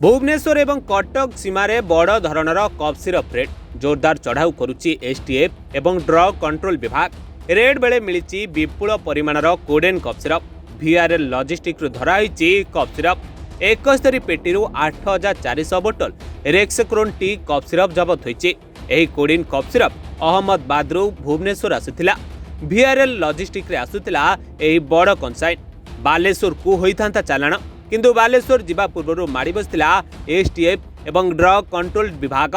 भुवनेश्वर एवं कटक सीमार बड़ धरणर कफ सिरप रेड जोरदार चढ़ाऊ करुच्ची एसटीएफ एवं ड्रग कंट्रोल विभाग। रेड बेले मिली विपुल परिमाणर codeine cough syrup. VRL logistic धराई कफ सिरप 71 पेटी 8400 बोतल रेक्सेक्रोन टी कफ सिरप जबत होती। Codeine cough syrup Ahmedabad Bhubaneswar आसुला। वीआरएल लॉजिस्टिक आसुला बड़ कनसाइन। बालेश्वर को होता चालाण किंतु बालेश्वर जीवा पूर्व माड़ी बसला एसटीएफ एवं ड्रग कंट्रोल विभाग।